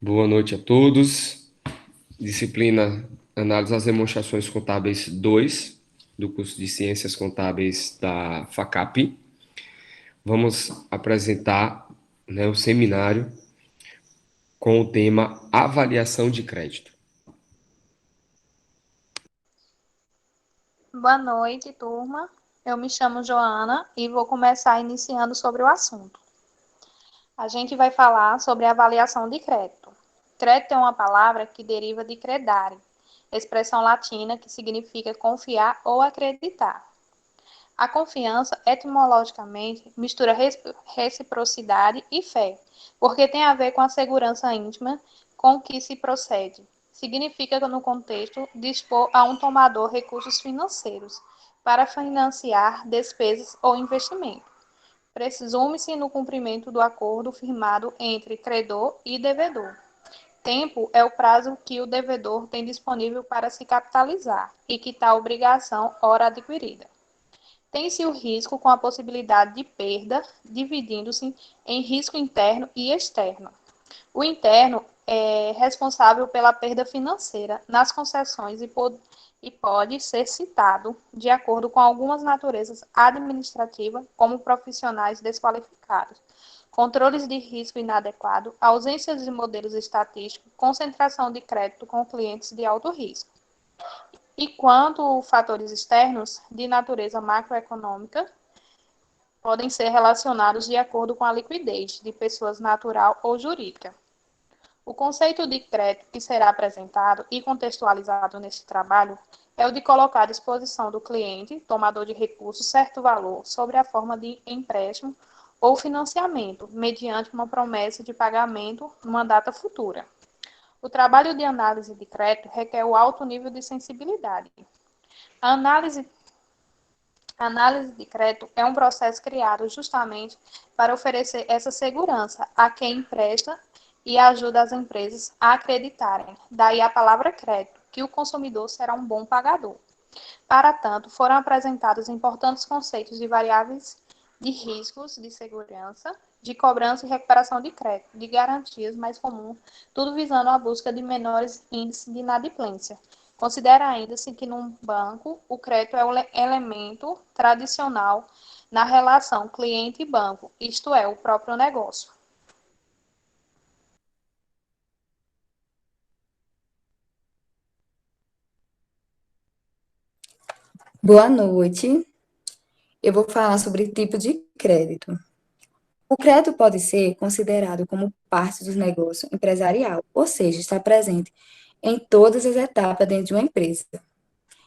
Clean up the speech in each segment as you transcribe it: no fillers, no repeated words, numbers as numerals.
Boa noite a todos. Disciplina Análise das Demonstrações Contábeis 2 do curso de Ciências Contábeis da FACAP. Vamos apresentar, o seminário com o tema Avaliação de Crédito. Boa noite, turma. Eu me chamo Joana e vou começar iniciando sobre o assunto. A gente vai falar sobre a avaliação de crédito. Crédito é uma palavra que deriva de credare, expressão latina que significa confiar ou acreditar. A confiança, etimologicamente, mistura reciprocidade e fé, porque tem a ver com a segurança íntima com que se procede. Significa, no contexto, dispor a um tomador recursos financeiros para financiar despesas ou investimento. Presume-se no cumprimento do acordo firmado entre credor e devedor. Tempo é o prazo que o devedor tem disponível para se capitalizar e quitar a obrigação ora adquirida. Tem-se o risco com a possibilidade de perda, dividindo-se em risco interno e externo. O interno é responsável pela perda financeira nas concessões e pode ser citado de acordo com algumas naturezas administrativas, como profissionais desqualificados, controles de risco inadequado, ausência de modelos estatísticos, concentração de crédito com clientes de alto risco. E quanto fatores externos de natureza macroeconômica, podem ser relacionados de acordo com a liquidez de pessoas natural ou jurídica. O conceito de crédito que será apresentado e contextualizado neste trabalho é o de colocar à disposição do cliente, tomador de recursos, certo valor sobre a forma de empréstimo ou financiamento, mediante uma promessa de pagamento numa data futura. O trabalho de análise de crédito requer o alto nível de sensibilidade. A análise de crédito é um processo criado justamente para oferecer essa segurança a quem empresta e ajuda as empresas a acreditarem, daí a palavra crédito, que o consumidor será um bom pagador. Para tanto, foram apresentados importantes conceitos de variáveis de riscos de segurança, de cobrança e recuperação de crédito, de garantias mais comuns, tudo visando a busca de menores índices de inadimplência. Considera ainda-se que num banco o crédito é o elemento tradicional na relação cliente e banco, isto é, o próprio negócio. Boa noite. Eu vou falar sobre tipo de crédito. O crédito pode ser considerado como parte do negócio empresarial, ou seja, está presente em todas as etapas dentro de uma empresa.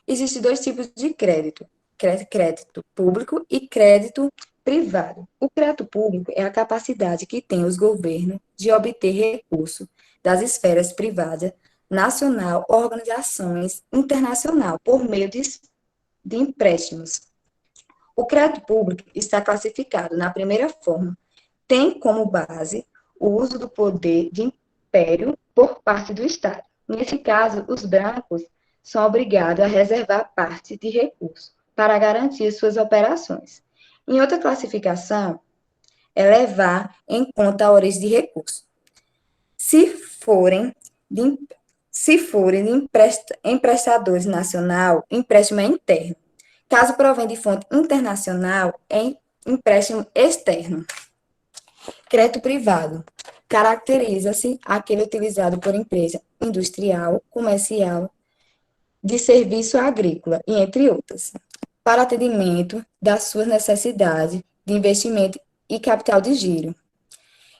Existem dois tipos de crédito: crédito público e crédito privado. O crédito público é a capacidade que tem os governos de obter recursos das esferas privadas, nacional, organizações internacional, por meio de empréstimos. O crédito público está classificado na primeira forma, tem como base o uso do poder de império por parte do Estado. Nesse caso, os brancos são obrigados a reservar parte de recursos para garantir suas operações. Em outra classificação, é levar em conta a origem de recursos. Se forem de, se forem de emprestadores nacional, empréstimo é interno. Caso provém de fonte internacional, é empréstimo externo. Crédito privado. Caracteriza-se aquele utilizado por empresa industrial, comercial, de serviço agrícola, e entre outras, para atendimento das suas necessidades de investimento e capital de giro.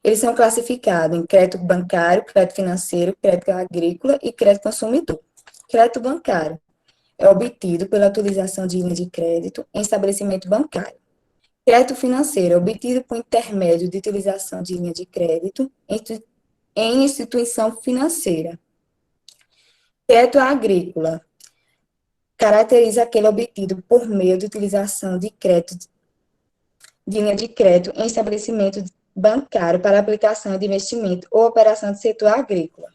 Eles são classificados em crédito bancário, crédito financeiro, crédito agrícola e crédito consumidor. Crédito bancário é obtido pela utilização de linha de crédito em estabelecimento bancário. Crédito financeiro é obtido por intermédio de utilização de linha de crédito em instituição financeira. Crédito agrícola caracteriza aquele obtido por meio de utilização de linha de crédito em estabelecimento bancário para aplicação de investimento ou operação do setor agrícola.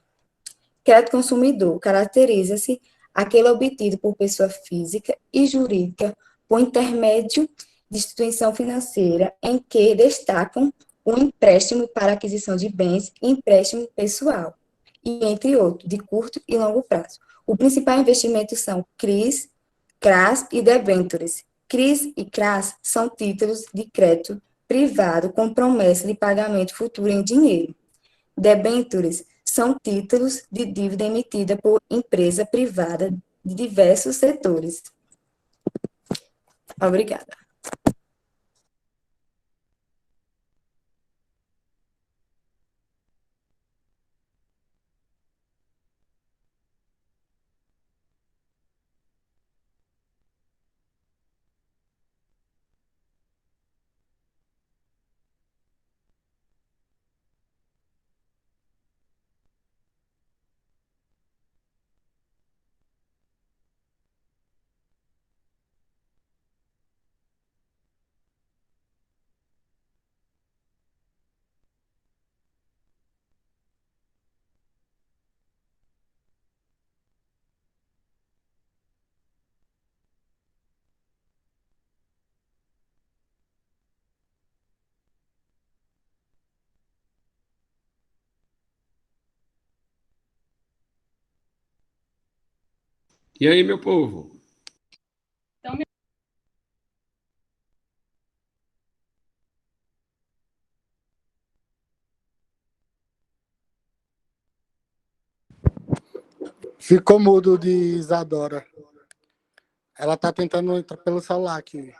Crédito consumidor caracteriza-se aquele obtido por pessoa física e jurídica por intermédio de instituição financeira em que destacam o empréstimo para aquisição de bens e empréstimo pessoal. e entre outros, de curto e longo prazo. O principal investimento são CRIs, CRAs e debêntures. CRIs e CRAs são títulos de crédito privado com promessa de pagamento futuro em dinheiro. Debêntures são títulos de dívida emitida por empresa privada de diversos setores. Obrigada. E aí, meu povo? Ficou mudo de Isadora. Ela tá tentando entrar pelo celular aqui.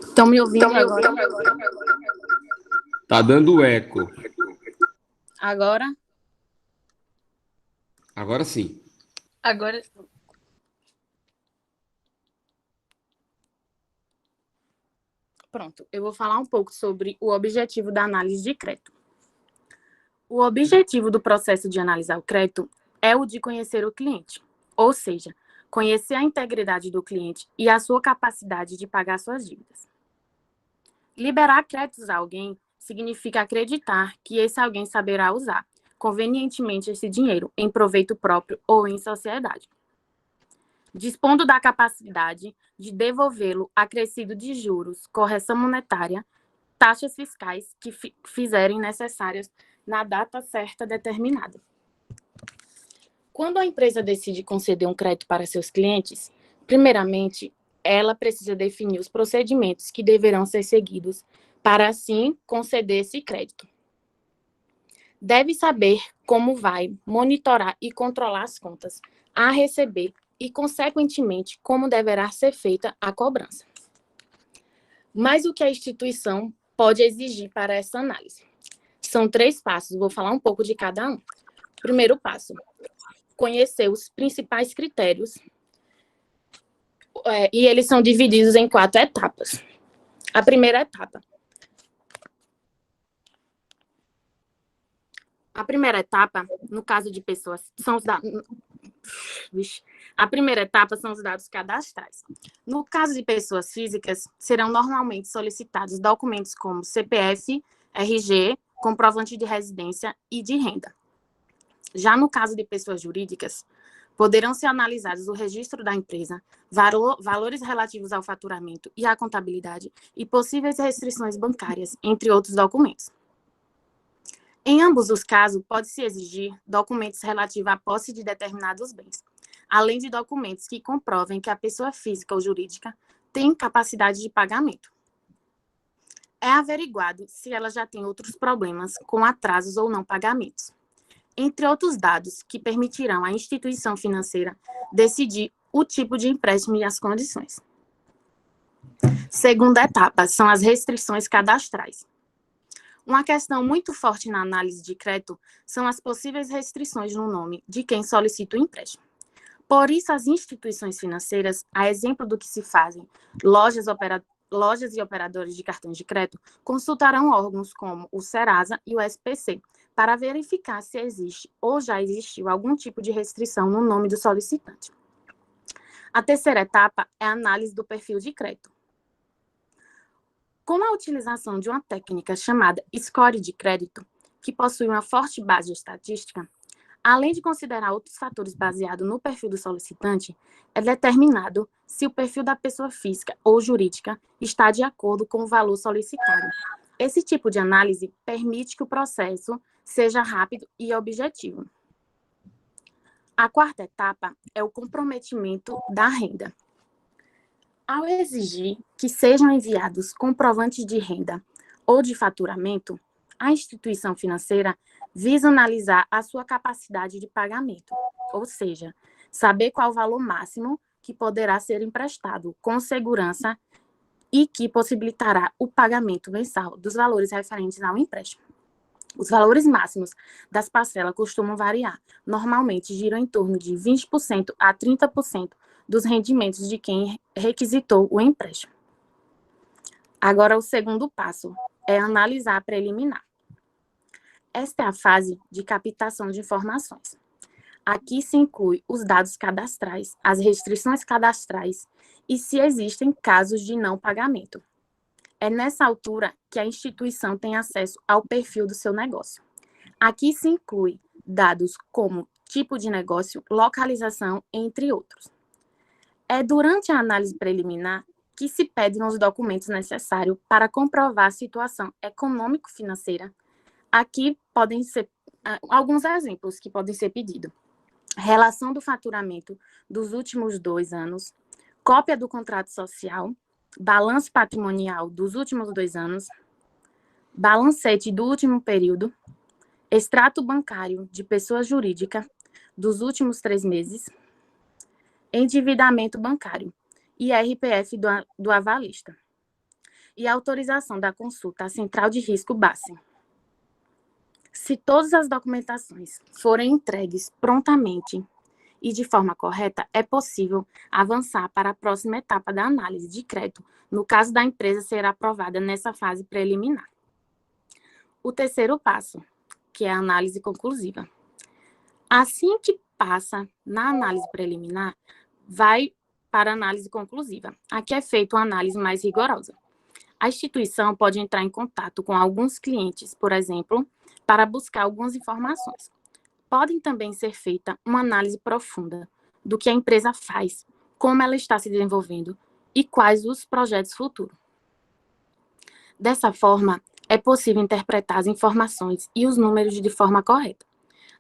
Estão me ouvindo agora? Tá dando eco. Agora? Agora sim. Agora. Pronto, eu vou falar um pouco sobre o objetivo da análise de crédito. O objetivo do processo de analisar o crédito é o de conhecer o cliente, ou seja, conhecer a integridade do cliente e a sua capacidade de pagar suas dívidas. Liberar créditos a alguém significa acreditar que esse alguém saberá usar convenientemente esse dinheiro em proveito próprio ou em sociedade, dispondo da capacidade de devolvê-lo acrescido de juros, correção monetária, taxas fiscais que fizerem necessárias na data certa determinada. Quando a empresa decide conceder um crédito para seus clientes, primeiramente, ela precisa definir os procedimentos que deverão ser seguidos para, assim, conceder esse crédito. Deve saber como vai monitorar e controlar as contas a receber e, consequentemente, como deverá ser feita a cobrança. Mas o que a instituição pode exigir para essa análise? São 3 passos, vou falar um pouco de cada um. Primeiro passo, conhecer os principais critérios, e eles são divididos em 4 etapas. A primeira etapa. No caso de pessoas, são os dados. A primeira etapa são os dados cadastrais. No caso de pessoas físicas, serão normalmente solicitados documentos como CPF, RG, comprovante de residência e de renda. Já no caso de pessoas jurídicas, poderão ser analisados o registro da empresa, valores relativos ao faturamento e à contabilidade e possíveis restrições bancárias, entre outros documentos. Em ambos os casos, pode-se exigir documentos relativos à posse de determinados bens, além de documentos que comprovem que a pessoa física ou jurídica tem capacidade de pagamento. É averiguado se ela já tem outros problemas com atrasos ou não pagamentos, entre outros dados que permitirão à instituição financeira decidir o tipo de empréstimo e as condições. Segunda etapa são as restrições cadastrais. Uma questão muito forte na análise de crédito são as possíveis restrições no nome de quem solicita o empréstimo. Por isso, as instituições financeiras, a exemplo do que se fazem lojas e operadores de cartões de crédito, consultarão órgãos como o Serasa e o SPC para verificar se existe ou já existiu algum tipo de restrição no nome do solicitante. A terceira etapa é a análise do perfil de crédito. Com a utilização de uma técnica chamada score de crédito, que possui uma forte base estatística, além de considerar outros fatores baseados no perfil do solicitante, é determinado se o perfil da pessoa física ou jurídica está de acordo com o valor solicitado. Esse tipo de análise permite que o processo seja rápido e objetivo. A quarta etapa é o comprometimento da renda. Ao exigir que sejam enviados comprovantes de renda ou de faturamento, a instituição financeira visa analisar a sua capacidade de pagamento, ou seja, saber qual o valor máximo que poderá ser emprestado com segurança e que possibilitará o pagamento mensal dos valores referentes ao empréstimo. Os valores máximos das parcelas costumam variar. Normalmente, giram em torno de 20% a 30% dos rendimentos de quem requisitou o empréstimo. Agora, o segundo passo é analisar a preliminar. Esta é a fase de captação de informações. Aqui se inclui os dados cadastrais, as restrições cadastrais e se existem casos de não pagamento. É nessa altura que a instituição tem acesso ao perfil do seu negócio. Aqui se inclui dados como tipo de negócio, localização, entre outros. É durante a análise preliminar que se pedem os documentos necessários para comprovar a situação econômico-financeira. Aqui podem ser alguns exemplos que podem ser pedidos. Relação do faturamento dos últimos 2 anos, cópia do contrato social, balanço patrimonial dos últimos 2 anos, balancete do último período, extrato bancário de pessoa jurídica dos últimos 3 meses, endividamento bancário e RPF do avalista, e autorização da consulta à Central de Risco Bacen. Se todas as documentações forem entregues prontamente e de forma correta, é possível avançar para a próxima etapa da análise de crédito, no caso da empresa ser aprovada nessa fase preliminar. O terceiro passo, que é a análise conclusiva. Assim que passa na análise preliminar, vai para a análise conclusiva. Aqui é feita uma análise mais rigorosa. A instituição pode entrar em contato com alguns clientes, por exemplo, para buscar algumas informações. Podem também ser feita uma análise profunda do que a empresa faz, como ela está se desenvolvendo e quais os projetos futuros. Dessa forma, é possível interpretar as informações e os números de forma correta.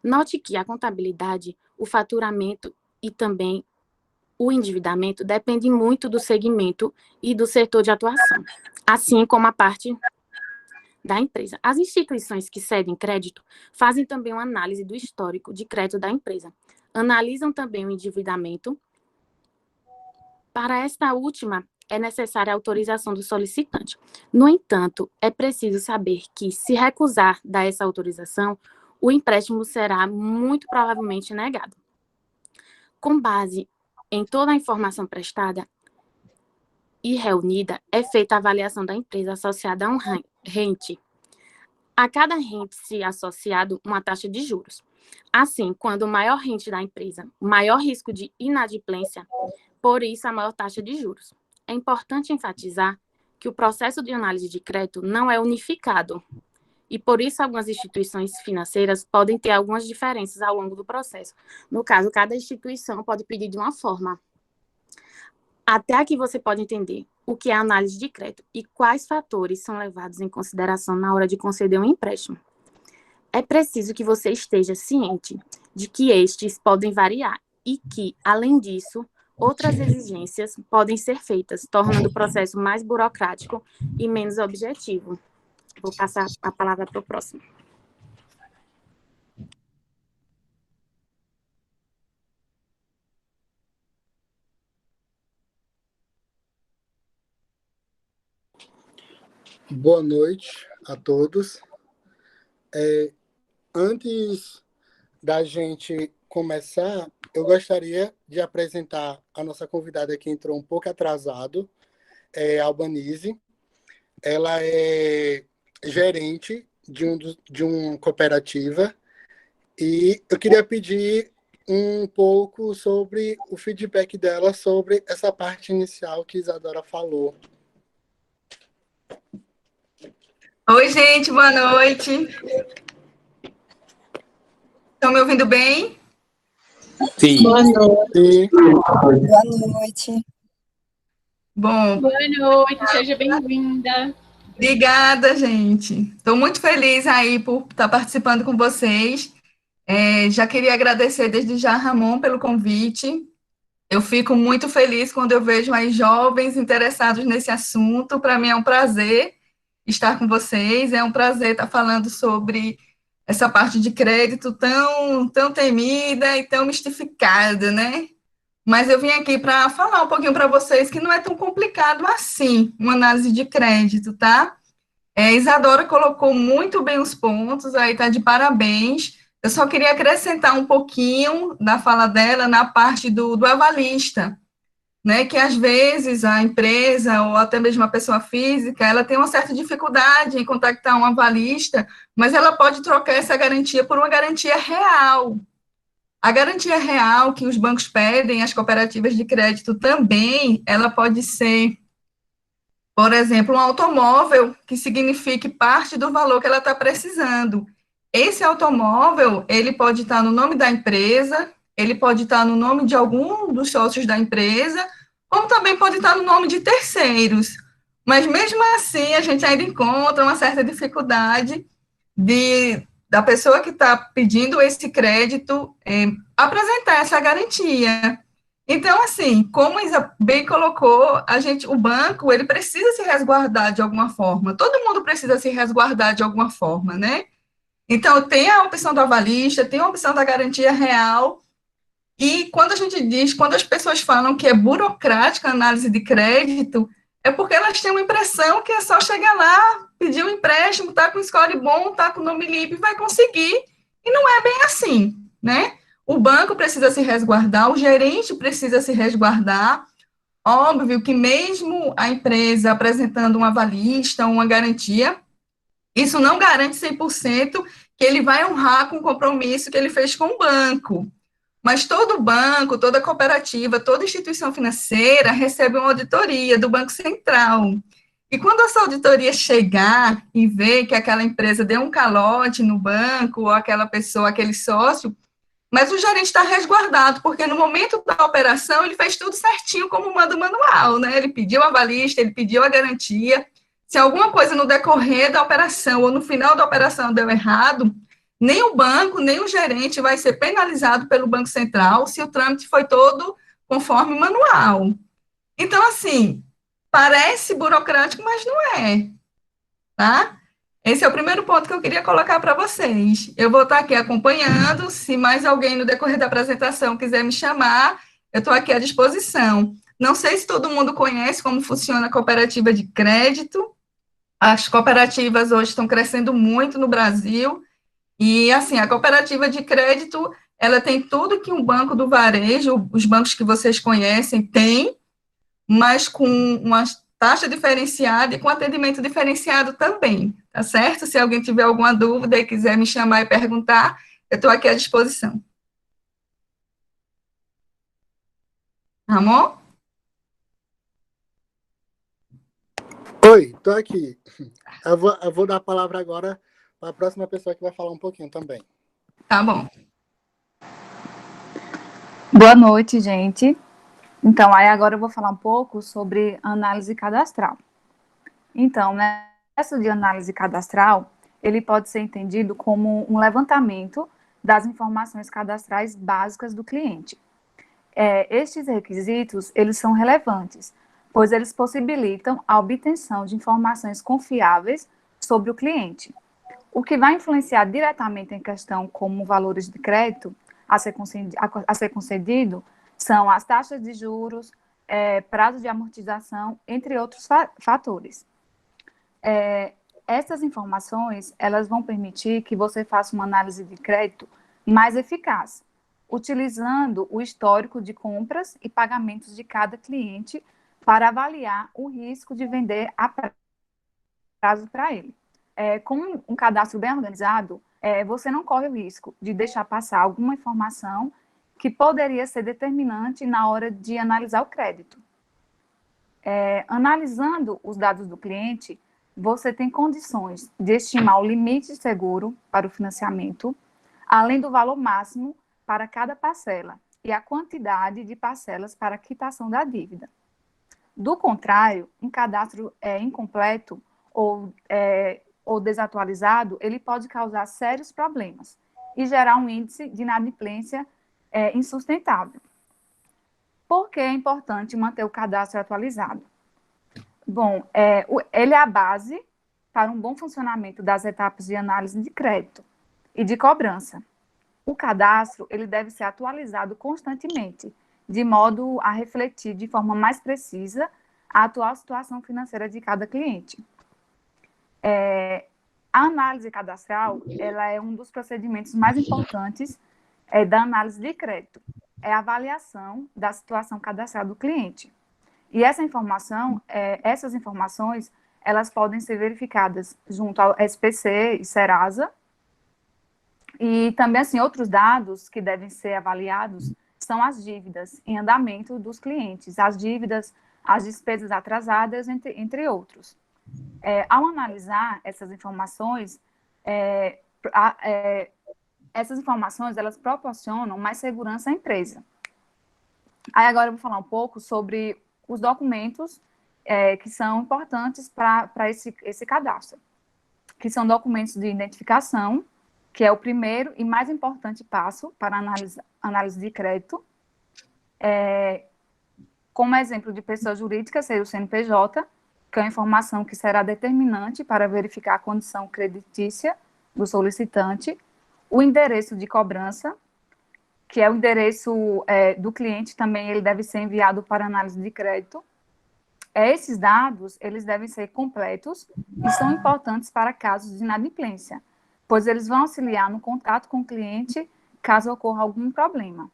Note que a contabilidade, o faturamento e também o endividamento dependem muito do segmento e do setor de atuação, assim como a parte da empresa. As instituições que cedem crédito fazem também uma análise do histórico de crédito da empresa. Analisam também o endividamento. Para esta última, é necessária a autorização do solicitante. No entanto, é preciso saber que, se recusar dar essa autorização, o empréstimo será muito provavelmente negado. Com base em toda a informação prestada e reunida, é feita a avaliação da empresa associada a um rente. A cada rente se associado uma taxa de juros. Assim, quando o maior rente da empresa, maior risco de inadimplência, por isso a maior taxa de juros. É importante enfatizar que o processo de análise de crédito não é unificado e, por isso, algumas instituições financeiras podem ter algumas diferenças ao longo do processo. No caso, cada instituição pode pedir de uma forma. Até aqui você pode entender o que é análise de crédito e quais fatores são levados em consideração na hora de conceder um empréstimo. É preciso que você esteja ciente de que estes podem variar e que, além disso, outras exigências podem ser feitas, tornando o processo mais burocrático e menos objetivo. Vou passar a palavra para o próximo. Boa noite a todos. Antes da gente começar, eu gostaria de apresentar a nossa convidada que entrou um pouco atrasado, a Albanise. Ela é gerente de uma cooperativa e eu queria pedir um pouco sobre o feedback dela sobre essa parte inicial que Isadora falou. Oi, gente, boa noite. Estão me ouvindo bem? Sim. Boa noite. E Boa noite. Bom, Boa noite, seja bem-vinda. obrigada, gente. Estou muito feliz aí por estar participando com vocês. Já queria agradecer desde já, Ramon, pelo convite. Eu fico muito feliz quando eu vejo aí jovens interessados nesse assunto. Para mim é um prazer estar com vocês, é um prazer estar falando sobre essa parte de crédito tão temida e tão mistificada, né? Mas eu vim aqui para falar um pouquinho para vocês que não é tão complicado assim, uma análise de crédito, tá? Isadora colocou muito bem os pontos, aí tá de parabéns. Eu só queria acrescentar um pouquinho da fala dela na parte do avalista, né? Que às vezes a empresa ou até mesmo a pessoa física, ela tem uma certa dificuldade em contactar um avalista, mas ela pode trocar essa garantia por uma garantia real. A garantia real que os bancos pedem, as cooperativas de crédito também, ela pode ser, por exemplo, um automóvel que signifique parte do valor que ela está precisando. Esse automóvel, ele pode estar no nome da empresa, ele pode estar no nome de algum dos sócios da empresa, como também pode estar no nome de terceiros. Mas mesmo assim, a gente ainda encontra uma certa dificuldade da pessoa que está pedindo esse crédito apresentar essa garantia. Então, assim, como a Isa bem colocou, o banco, ele precisa se resguardar de alguma forma. Todo mundo precisa se resguardar de alguma forma, né? Então, tem a opção do avalista, tem a opção da garantia real. E quando a gente diz, quando as pessoas falam que é burocrática a análise de crédito, é porque elas têm uma impressão que é só chegar lá, pedir um empréstimo, tá com score bom, tá com nome limpo e vai conseguir. E não é bem assim, né? O banco precisa se resguardar, o gerente precisa se resguardar. Óbvio que mesmo a empresa apresentando uma avalista, uma garantia, isso não garante 100% que ele vai honrar com o compromisso que ele fez com o banco. Mas todo banco, toda cooperativa, toda instituição financeira recebe uma auditoria do Banco Central. E quando essa auditoria chegar e ver que aquela empresa deu um calote no banco, ou aquela pessoa, aquele sócio, mas o gerente está resguardado, porque no momento da operação ele fez tudo certinho como manda o manual, né? Ele pediu a avalista, ele pediu a garantia. Se alguma coisa no decorrer da operação ou no final da operação deu errado, nem o banco, nem o gerente vai ser penalizado pelo Banco Central se o trâmite foi todo conforme o manual. Então, assim, parece burocrático, mas não é, tá? Esse é o primeiro ponto que eu queria colocar para vocês. Eu vou estar aqui acompanhando, se mais alguém no decorrer da apresentação quiser me chamar, eu estou aqui à disposição. Não sei se todo mundo conhece como funciona a cooperativa de crédito. As cooperativas hoje estão crescendo muito no Brasil, e, assim, a cooperativa de crédito, ela tem tudo que um banco do varejo, os bancos que vocês conhecem, tem, mas com uma taxa diferenciada e com atendimento diferenciado também, tá certo? Se alguém tiver alguma dúvida e quiser me chamar e perguntar, eu estou aqui à disposição. Ramon? oi, tô aqui. Eu vou dar a palavra agora para a próxima pessoa que vai falar um pouquinho também. Tá bom. Boa noite, gente. Então, aí agora eu vou falar um pouco sobre análise cadastral. Então, né, o processo de análise cadastral, ele pode ser entendido como um levantamento das informações cadastrais básicas do cliente. Estes requisitos, eles são relevantes, pois eles possibilitam a obtenção de informações confiáveis sobre o cliente, o que vai influenciar diretamente em questão como valores de crédito a ser concedido são as taxas de juros, prazo de amortização, entre outros fatores. Essas informações, elas vão permitir que você faça uma análise de crédito mais eficaz, utilizando o histórico de compras e pagamentos de cada cliente para avaliar o risco de vender a prazo para ele. Com um cadastro bem organizado, você não corre o risco de deixar passar alguma informação que poderia ser determinante na hora de analisar o crédito. Analisando os dados do cliente, você tem condições de estimar o limite seguro para o financiamento, além do valor máximo para cada parcela e a quantidade de parcelas para a quitação da dívida. Do contrário, um cadastro incompleto ou desatualizado, ele pode causar sérios problemas e gerar um índice de inadimplência insustentável. Por que é importante manter o cadastro atualizado? Bom, ele é a base para um bom funcionamento das etapas de análise de crédito e de cobrança. O cadastro ele deve ser atualizado constantemente, de modo a refletir de forma mais precisa a atual situação financeira de cada cliente. A análise cadastral ela é um dos procedimentos mais importantes da análise de crédito. É a avaliação da situação cadastral do cliente. E essas informações, elas podem ser verificadas junto ao SPC e Serasa. E também, assim, outros dados que devem ser avaliados são as dívidas em andamento dos clientes, as dívidas, as despesas atrasadas, entre outros. Ao analisar essas informações, elas proporcionam mais segurança à empresa. Aí agora eu vou falar um pouco sobre os documentos que são importantes para esse cadastro, que são documentos de identificação, que é o primeiro e mais importante passo para a análise de crédito. Como exemplo de pessoa jurídica, seria o CNPJ, que é uma informação que será determinante para verificar a condição creditícia do solicitante, o endereço de cobrança, que é o endereço do cliente, também ele deve ser enviado para análise de crédito. Esses dados, eles devem ser completos e são importantes para casos de inadimplência, pois eles vão auxiliar no contato com o cliente caso ocorra algum problema.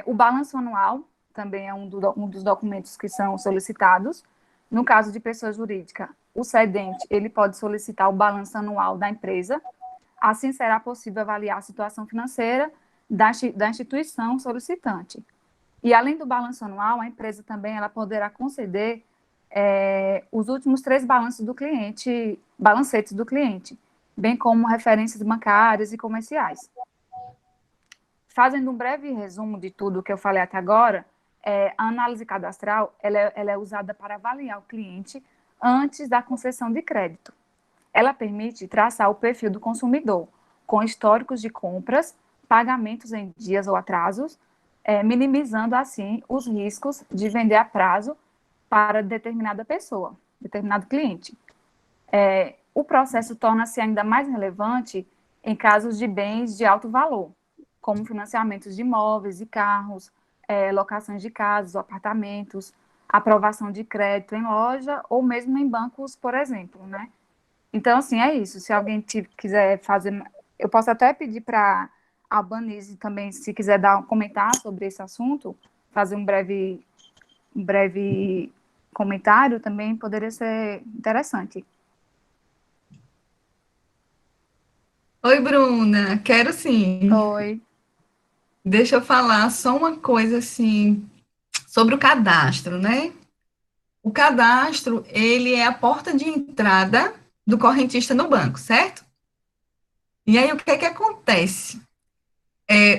O balanço anual também é um dos documentos que são solicitados. No caso de pessoa jurídica, o cedente ele pode solicitar o balanço anual da empresa. Assim será possível avaliar a situação financeira da instituição solicitante. E além do balanço anual, a empresa também ela poderá conceder os últimos 3 balanços do cliente, balancetes do cliente, bem como referências bancárias e comerciais. Fazendo um breve resumo de tudo que eu falei até agora, a análise cadastral ela é usada para avaliar o cliente antes da concessão de crédito. Ela permite traçar o perfil do consumidor, com históricos de compras, pagamentos em dias ou atrasos, minimizando, assim, os riscos de vender a prazo para determinada pessoa, determinado cliente. O processo torna-se ainda mais relevante em casos de bens de alto valor, como financiamentos de imóveis e carros, locações de casas ou apartamentos, aprovação de crédito em loja ou mesmo em bancos, por exemplo, né? Então, assim, é isso. Se alguém quiser fazer... Eu posso até pedir para a Albanise também, se quiser comentar sobre esse assunto, fazer um breve comentário, também poderia ser interessante. Oi, Bruna, quero sim. Oi. Deixa eu falar só uma coisa, assim, sobre o cadastro, né? O cadastro, ele é a porta de entrada do correntista no banco, certo? E aí, o que é que acontece?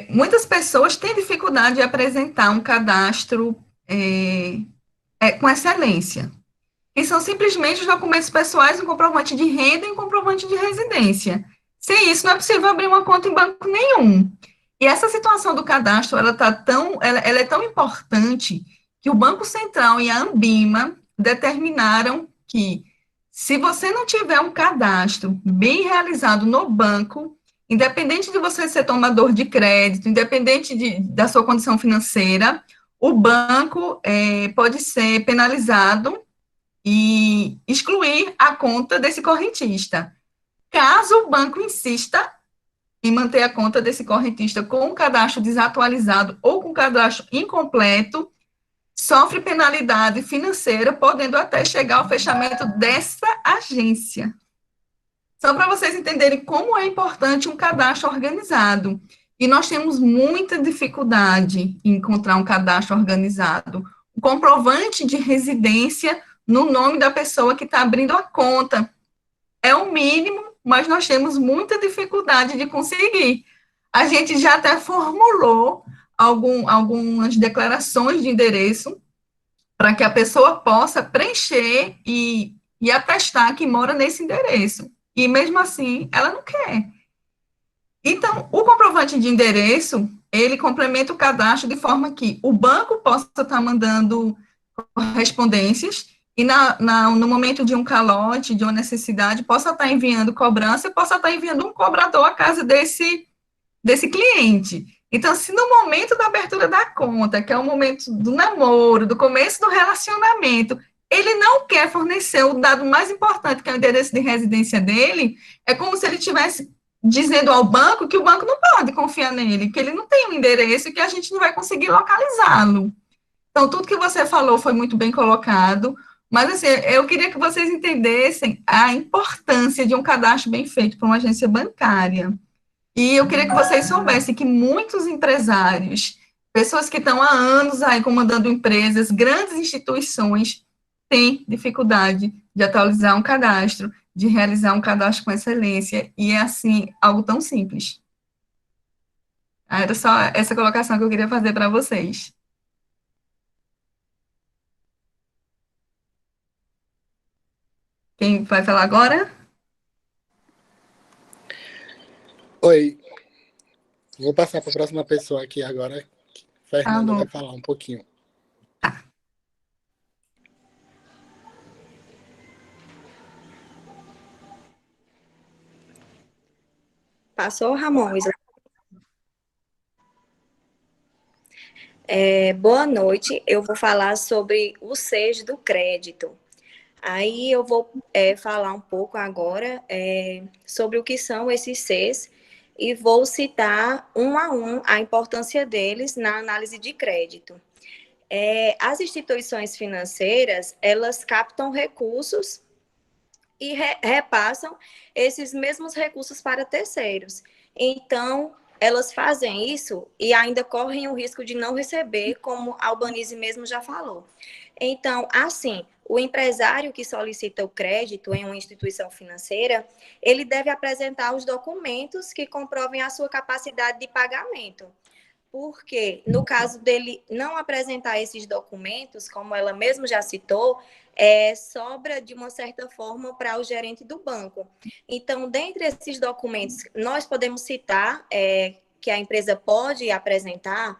Muitas pessoas têm dificuldade de apresentar um cadastro com excelência, que são simplesmente os documentos pessoais, um comprovante de renda e um comprovante de residência. Sem isso, não é possível abrir uma conta em banco nenhum. E essa situação do cadastro, ela é tão importante que o Banco Central e a Anbima determinaram que, se você não tiver um cadastro bem realizado no banco, independente de você ser tomador de crédito, independente da sua condição financeira, o banco pode ser penalizado e excluir a conta desse correntista. Caso o banco insista em manter a conta desse correntista com um cadastro desatualizado ou com cadastro incompleto, sofre penalidade financeira, podendo até chegar ao fechamento dessa agência. Só para vocês entenderem como é importante um cadastro organizado. E nós temos muita dificuldade em encontrar um cadastro organizado. O comprovante de residência no nome da pessoa que está abrindo a conta. É o mínimo, mas nós temos muita dificuldade de conseguir. A gente já até formulou algumas declarações de endereço para que a pessoa possa preencher e atestar que mora nesse endereço. E mesmo assim, ela não quer. Então, o comprovante de endereço, ele complementa o cadastro de forma que o banco possa estar mandando correspondências e no momento de um calote, de uma necessidade, possa estar enviando cobrança e possa estar enviando um cobrador à casa desse cliente. Então, se no momento da abertura da conta, que é o momento do namoro, do começo do relacionamento, ele não quer fornecer o dado mais importante, que é o endereço de residência dele, é como se ele estivesse dizendo ao banco que o banco não pode confiar nele, que ele não tem um endereço e que a gente não vai conseguir localizá-lo. Então, tudo que você falou foi muito bem colocado, mas assim, eu queria que vocês entendessem a importância de um cadastro bem feito para uma agência bancária. E eu queria que vocês soubessem que muitos empresários, pessoas que estão há anos aí comandando empresas, grandes instituições, têm dificuldade de atualizar um cadastro, de realizar um cadastro com excelência, e é assim, algo tão simples. Era só essa colocação que eu queria fazer para vocês. Quem vai falar agora? Oi, vou passar para a próxima pessoa aqui agora. Fernanda bom. vai falar um pouquinho. Passou, Ramon? Boa noite, eu vou falar sobre o SES do crédito. Aí eu vou falar um pouco agora sobre o que são esses SES e vou citar um a um a importância deles na análise de crédito. As instituições financeiras, elas captam recursos e repassam esses mesmos recursos para terceiros. Então, elas fazem isso e ainda correm o risco de não receber, como a Albanise mesmo já falou. Então, assim, o empresário que solicita o crédito em uma instituição financeira, ele deve apresentar os documentos que comprovem a sua capacidade de pagamento. Porque, no caso dele não apresentar esses documentos, como ela mesma já citou, sobra de uma certa forma para o gerente do banco. Então, dentre esses documentos, nós podemos citar que a empresa pode apresentar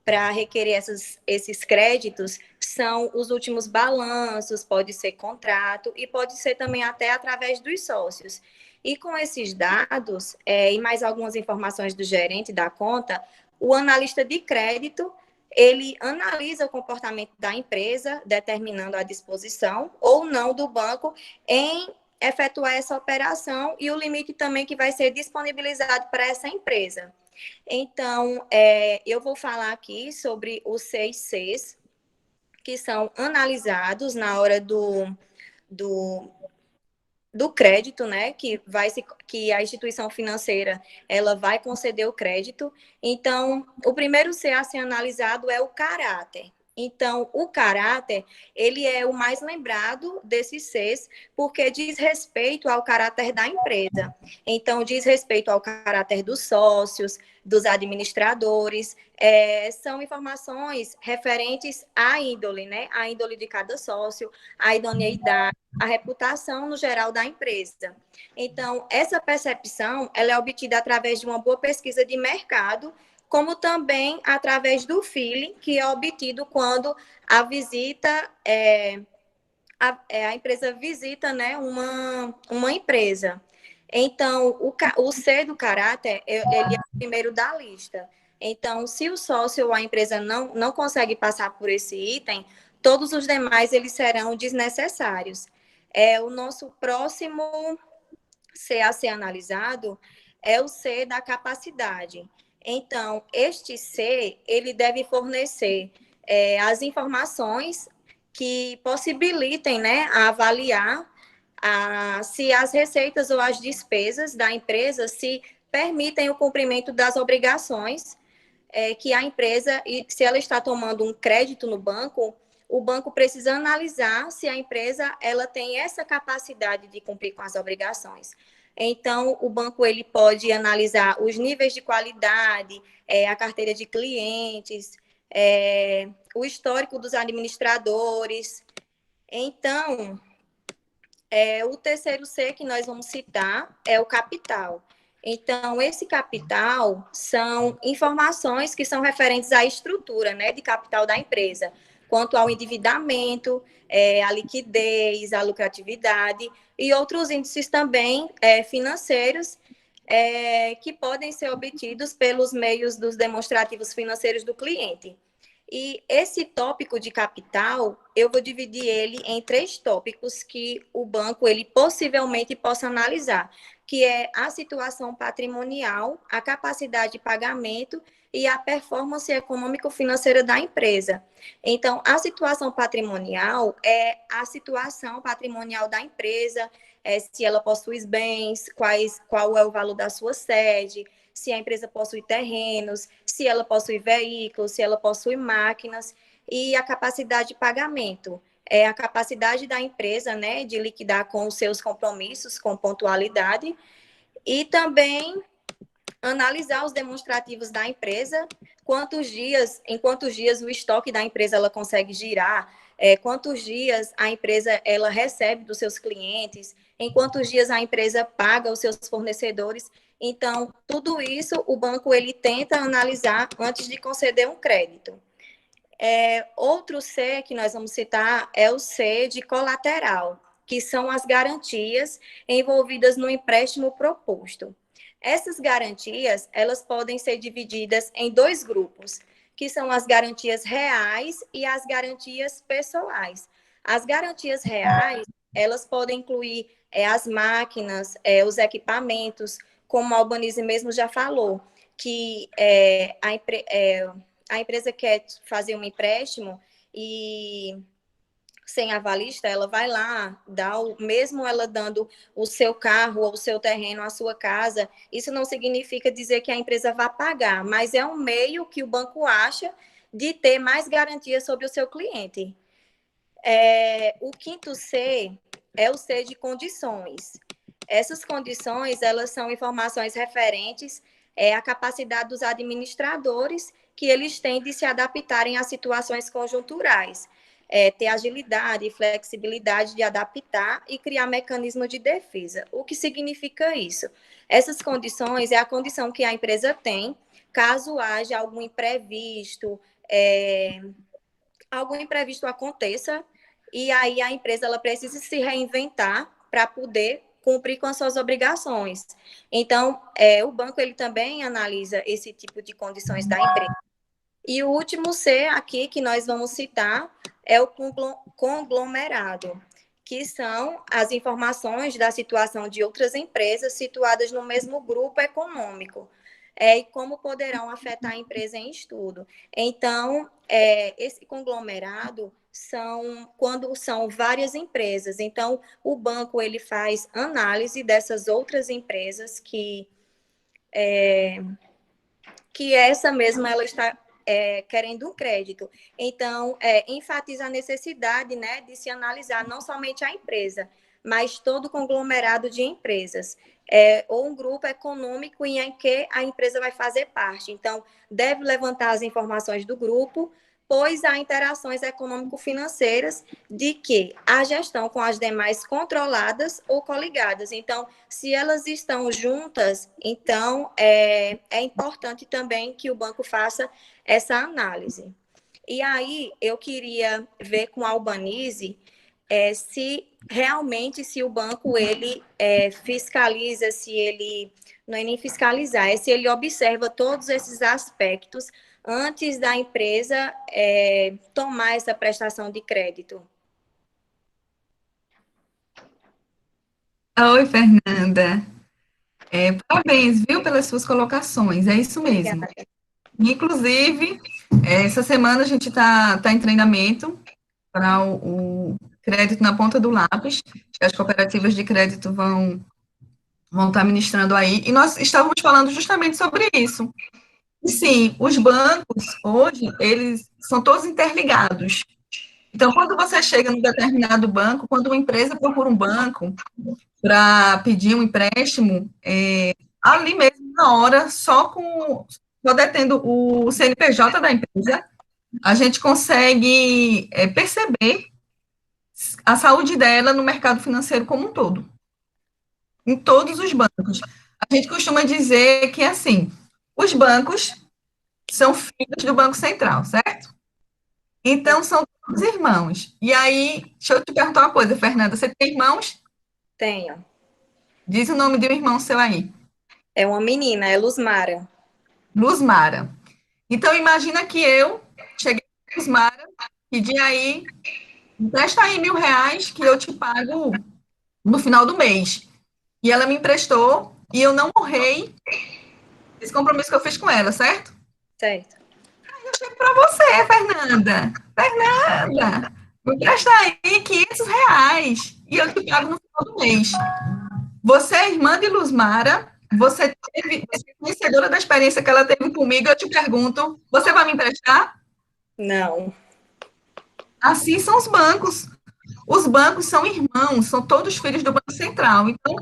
para requerer esses créditos, são os últimos balanços, pode ser contrato e pode ser também até através dos sócios. E com esses dados e mais algumas informações do gerente da conta, o analista de crédito, ele analisa o comportamento da empresa, determinando a disposição ou não do banco em efetuar essa operação e o limite também que vai ser disponibilizado para essa empresa. Então, eu vou falar aqui sobre os 6 Cs que são analisados na hora do crédito, né, que a instituição financeira ela vai conceder o crédito. Então, o primeiro C a ser analisado é o caráter. Então, o caráter, ele é o mais lembrado desses Cs, porque diz respeito ao caráter da empresa. Então, diz respeito ao caráter dos sócios, dos administradores, são informações referentes à índole, né? A índole de cada sócio, a idoneidade, a reputação no geral da empresa. Então, essa percepção, ela é obtida através de uma boa pesquisa de mercado, como também através do feeling, que é obtido quando a visita, a empresa visita, né, uma empresa. Então, o C do caráter, ele é o primeiro da lista. Então, se o sócio ou a empresa não consegue passar por esse item, todos os demais eles serão desnecessários. O nosso próximo C a ser analisado é o C da capacidade. Então, este C, ele deve fornecer as informações que possibilitem, né, a avaliar se as receitas ou as despesas da empresa se permitem o cumprimento das obrigações que a empresa, e se ela está tomando um crédito no banco, o banco precisa analisar se a empresa ela tem essa capacidade de cumprir com as obrigações. Então, o banco ele pode analisar os níveis de qualidade, a carteira de clientes, o histórico dos administradores. Então, o terceiro C que nós vamos citar é o capital. Então, esse capital são informações que são referentes à estrutura, né, de capital da empresa, quanto ao endividamento, a liquidez, a lucratividade e outros índices também financeiros que podem ser obtidos pelos meios dos demonstrativos financeiros do cliente. E esse tópico de capital, eu vou dividir ele em 3 tópicos que o banco ele possivelmente possa analisar, que é a situação patrimonial, a capacidade de pagamento e a performance econômico-financeira da empresa. Então, a situação patrimonial é a situação patrimonial da empresa, se ela possui bens, qual é o valor da sua sede, se a empresa possui terrenos, se ela possui veículos, se ela possui máquinas, e a capacidade de pagamento. É a capacidade da empresa, né, de liquidar com os seus compromissos, com pontualidade, e também analisar os demonstrativos da empresa, em quantos dias o estoque da empresa ela consegue girar, quantos dias a empresa ela recebe dos seus clientes, em quantos dias a empresa paga os seus fornecedores. Então, tudo isso o banco ele tenta analisar antes de conceder um crédito. Outro C que nós vamos citar é o C de colateral, que são as garantias envolvidas no empréstimo proposto. Essas garantias, elas podem ser divididas em 2 grupos, que são as garantias reais e as garantias pessoais. As garantias reais, elas podem incluir as máquinas, os equipamentos, como a Albanize mesmo já falou, que a empresa quer fazer um empréstimo e sem avalista, ela vai lá, mesmo ela dando o seu carro ou o seu terreno, a sua casa, isso não significa dizer que a empresa vai pagar, mas é um meio que o banco acha de ter mais garantia sobre o seu cliente. O quinto C é o C de condições. Essas condições, elas são informações referentes à capacidade dos administradores que eles têm de se adaptarem a situações conjunturais, ter agilidade e flexibilidade de adaptar e criar mecanismo de defesa. O que significa isso? Essas condições é a condição que a empresa tem, caso haja algum imprevisto aconteça, e aí a empresa ela precisa se reinventar para poder cumprir com as suas obrigações. Então, o banco ele também analisa esse tipo de condições da empresa. E o último C aqui que nós vamos citar é o conglomerado, que são as informações da situação de outras empresas situadas no mesmo grupo econômico, e como poderão afetar a empresa em estudo. Então, esse conglomerado quando são várias empresas. Então, o banco ele faz análise dessas outras empresas que essa mesma ela está querendo um crédito. Então, enfatiza a necessidade, né, de se analisar não somente a empresa, mas todo o conglomerado de empresas, ou um grupo econômico em que a empresa vai fazer parte. Então, deve levantar as informações do grupo, pois há interações econômico-financeiras de que a gestão com as demais controladas ou coligadas. Então, se elas estão juntas, então é importante também que o banco faça essa análise. E aí, eu queria ver com a Albanize se realmente se o banco ele fiscaliza, se ele não é nem fiscalizar, se ele observa todos esses aspectos antes da empresa tomar essa prestação de crédito. Oi, Fernanda. Parabéns, viu, pelas suas colocações. É isso mesmo. Obrigada. Inclusive, essa semana a gente tá em treinamento para o crédito na ponta do lápis, que as cooperativas de crédito vão estar ministrando aí, e nós estávamos falando justamente sobre isso. E sim, os bancos, hoje, eles são todos interligados. Então, quando você chega num determinado banco, quando uma empresa procura um banco para pedir um empréstimo, ali mesmo, na hora, só detendo o CNPJ da empresa, a gente consegue perceber a saúde dela no mercado financeiro como um todo, em todos os bancos. A gente costuma dizer que, assim, os bancos são filhos do Banco Central, certo? Então, são todos irmãos. E aí, deixa eu te perguntar uma coisa, Fernanda, você tem irmãos? Tenho. Diz o nome de um irmão seu aí. É uma menina, é Luzmara. Luzmara. Então, imagina que eu cheguei para Luzmara, pedi aí, empresta aí R$ 1.000 que eu te pago no final do mês. E ela me emprestou e eu não honrei esse compromisso que eu fiz com ela, certo? Certo. Eu chego para você, Fernanda. Fernanda, me empresta aí R$ 500 e eu te pago no final do mês. Você é irmã de Luzmara, você é conhecedora da experiência que ela teve comigo, eu te pergunto, você vai me emprestar? Não. Assim são os bancos. Os bancos são irmãos, são todos filhos do Banco Central. Então,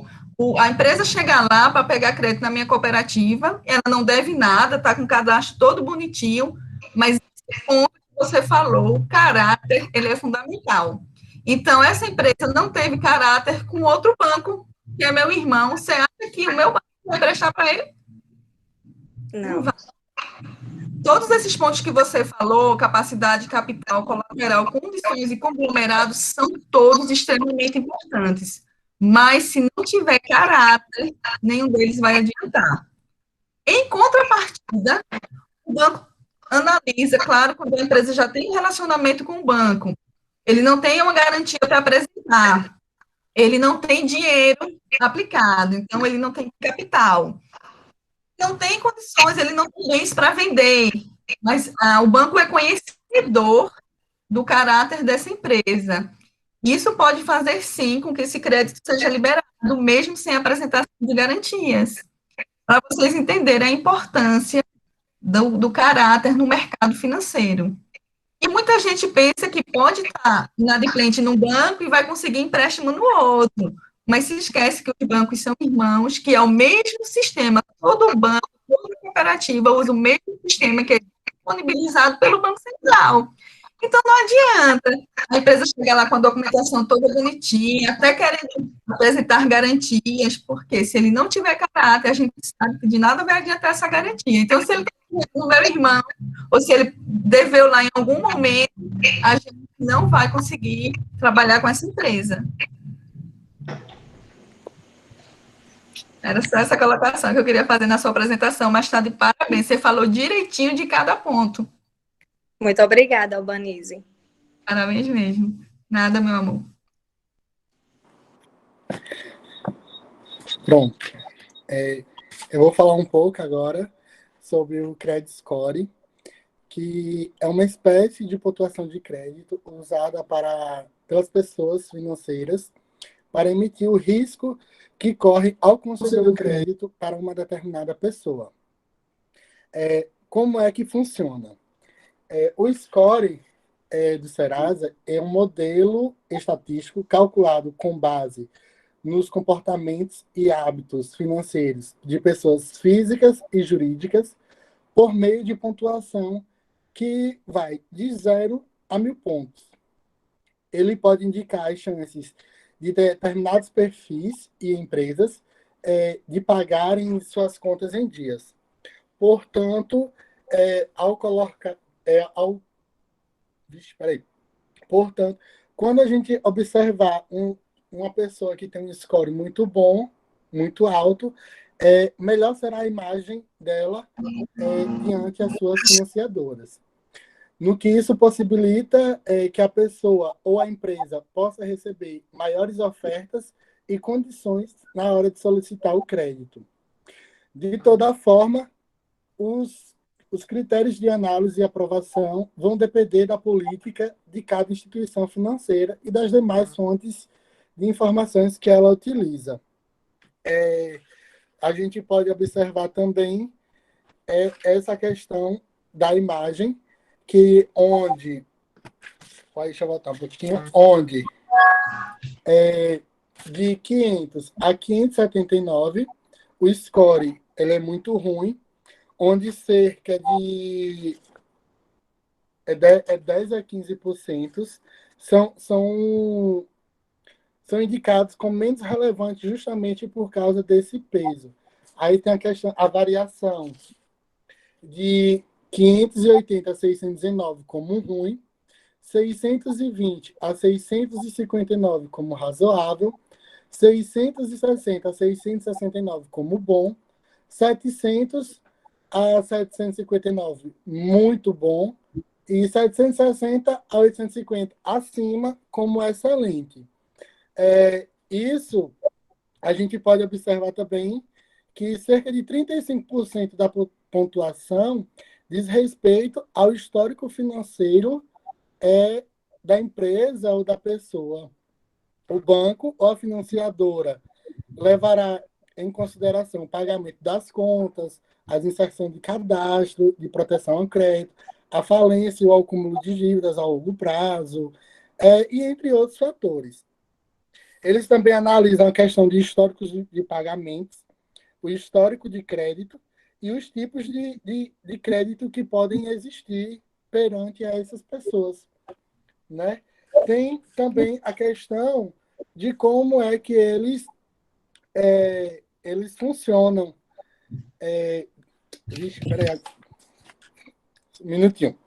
a empresa chega lá para pegar crédito na minha cooperativa, ela não deve nada, está com o cadastro todo bonitinho, mas esse ponto que você falou, o caráter, ele é fundamental. Então, essa empresa não teve caráter com outro banco, que é meu irmão. Você acha que o meu banco vai prestar para ele? Não. Todos esses pontos que você falou, capacidade, capital, colateral, condições e conglomerados, são todos extremamente importantes. Mas, se não tiver caráter, nenhum deles vai adiantar. Em contrapartida, o banco analisa, claro, quando a empresa já tem um relacionamento com o banco, ele não tem uma garantia para apresentar, ele não tem dinheiro aplicado, então ele não tem capital. Não tem condições, ele não tem bens para vender, mas o banco é conhecedor do caráter dessa empresa. Isso pode fazer, sim, com que esse crédito seja liberado, mesmo sem apresentação de garantias, para vocês entenderem a importância do caráter no mercado financeiro. E muita gente pensa que pode estar inadimplente num banco e vai conseguir empréstimo no outro, mas se esquece que os bancos são irmãos, que é o mesmo sistema, todo banco, toda cooperativa usa o mesmo sistema que é disponibilizado pelo Banco Central. Então, não adianta a empresa chegar lá com a documentação toda bonitinha, até querendo apresentar garantias, porque se ele não tiver caráter, a gente sabe que de nada vai adiantar essa garantia. Então, se ele tem o meu irmão, ou se ele deveu lá em algum momento, a gente não vai conseguir trabalhar com essa empresa. Era só essa colocação que eu queria fazer na sua apresentação, mas está de parabéns, você falou direitinho de cada ponto. Muito obrigada, Albanise. Parabéns mesmo. Nada, meu amor. Pronto. Eu vou falar um pouco agora sobre o Credit Score, que é uma espécie de pontuação de crédito usada pelas pessoas financeiras para emitir o risco que corre ao conceder o crédito para uma determinada pessoa. Como é que funciona? O score do Serasa é um modelo estatístico calculado com base nos comportamentos e hábitos financeiros de pessoas físicas e jurídicas por meio de pontuação que vai de 0 a 1.000 pontos. Ele pode indicar as chances de determinados perfis e empresas de pagarem suas contas em dias. Portanto, Portanto, quando a gente observar uma pessoa que tem um score muito bom, muito alto, melhor será a imagem dela diante as suas financiadoras. No que isso possibilita que a pessoa ou a empresa possa receber maiores ofertas e condições na hora de solicitar o crédito. De toda forma, os critérios de análise e aprovação vão depender da política de cada instituição financeira e das demais fontes de informações que ela utiliza. A gente pode observar também essa questão da imagem, onde deixa eu voltar um pouquinho, onde de 500 a 579, o score ele é muito ruim, onde cerca de 10 a 15% são indicados como menos relevantes justamente por causa desse peso. Aí tem a variação de 580 a 619 como ruim, 620 a 659 como razoável, 660 a 669 como bom, 700 a 759 muito bom, e 760 a 850 acima como excelente. Isso a gente pode observar também que cerca de 35% da pontuação diz respeito ao histórico financeiro da empresa ou da pessoa. O banco ou a financiadora levará em consideração o pagamento das contas, as inserções de cadastro, de proteção ao crédito, a falência ou o acúmulo de dívidas a longo prazo, e entre outros fatores. Eles também analisam a questão de históricos de pagamentos, o histórico de crédito e os tipos de crédito que podem existir perante a essas pessoas, né? Tem também a questão de como é que eles funcionam. Espera aí, um minutinho.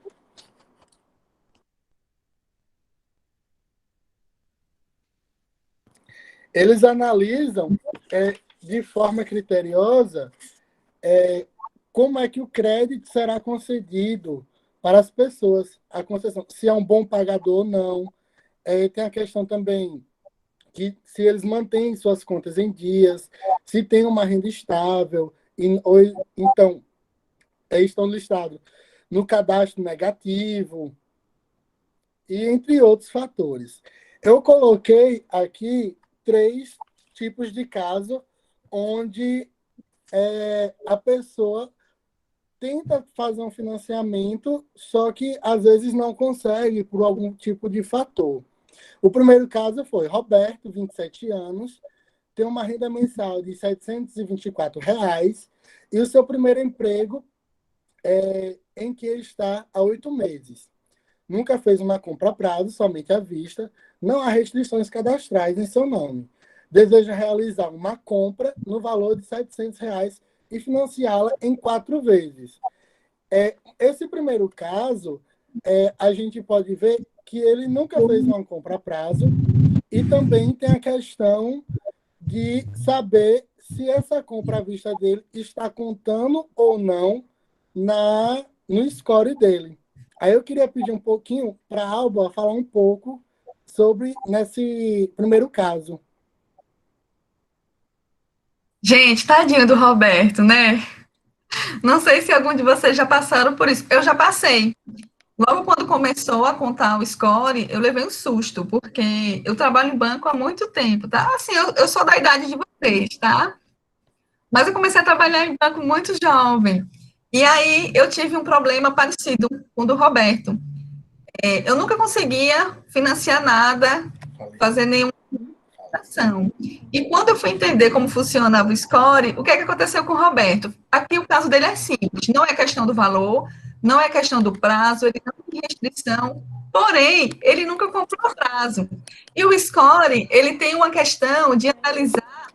Eles analisam de forma criteriosa como é que o crédito será concedido para as pessoas, a concessão, se é um bom pagador ou não. Tem a questão também que se eles mantêm suas contas em dias, se tem uma renda estável, ou então estão listados no cadastro negativo, e entre outros fatores. Eu coloquei aqui 3 tipos de caso onde a pessoa tenta fazer um financiamento, só que às vezes não consegue por algum tipo de fator. O primeiro caso foi Roberto, 27 anos, tem uma renda mensal de R$ 724 e o seu primeiro emprego em que ele está há 8 meses. Nunca fez uma compra a prazo, somente à vista, não há restrições cadastrais em seu nome. Deseja realizar uma compra no valor de R$ 700 e financiá-la em 4 vezes. Esse primeiro caso, a gente pode ver que ele nunca fez uma compra a prazo e também tem a questão de saber se essa compra à vista dele está contando ou não no score dele. Aí eu queria pedir um pouquinho para a Alba falar um pouco sobre nesse primeiro caso. Gente, tadinho do Roberto, né? Não sei se algum de vocês já passaram por isso. Eu já passei. Logo quando começou a contar o score, eu levei um susto, porque eu trabalho em banco há muito tempo, tá? Assim, eu sou da idade de vocês, tá? Mas eu comecei a trabalhar em banco muito jovem. E aí eu tive um problema parecido com o do Roberto. Eu nunca conseguia financiar nada, fazer nenhuma ação. E quando eu fui entender como funcionava o score, o que é que aconteceu com o Roberto? Aqui o caso dele é simples, não é questão do valor, não é questão do prazo, ele não tem restrição, porém, ele nunca comprou a prazo. E o score, ele tem uma questão de analisar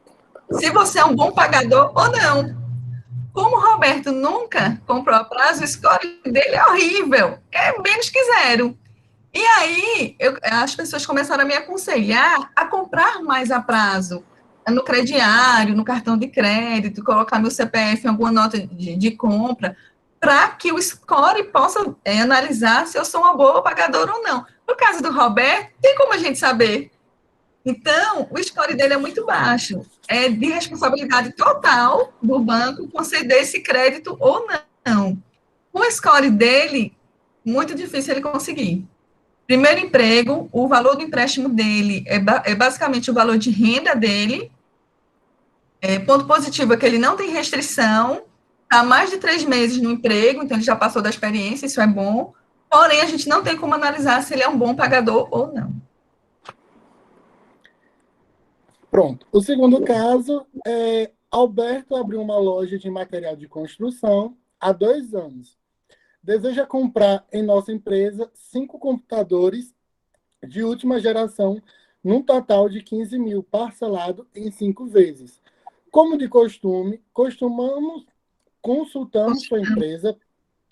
se você é um bom pagador ou não. Como o Roberto nunca comprou a prazo, o score dele é horrível, é menos que 0. E aí, as pessoas começaram a me aconselhar a comprar mais a prazo, no crediário, no cartão de crédito, colocar meu CPF em alguma nota de compra, para que o score possa analisar se eu sou uma boa pagadora ou não. No caso do Roberto, tem como a gente saber? Então, o score dele é muito baixo. É de responsabilidade total do banco conceder esse crédito ou não. Com o score dele, muito difícil ele conseguir. Primeiro emprego, o valor do empréstimo dele é basicamente o valor de renda dele. Ponto positivo é que ele não tem restrição, há mais de 3 meses no emprego, então ele já passou da experiência, isso é bom. porém a gente não tem como analisar se ele é um bom pagador ou não. Pronto. O segundo caso é Alberto abriu uma loja de material de construção há 2 anos. Deseja comprar em nossa empresa 5 computadores de última geração, num total de 15 mil, parcelado em 5 vezes. Como de costume, consultamos sua empresa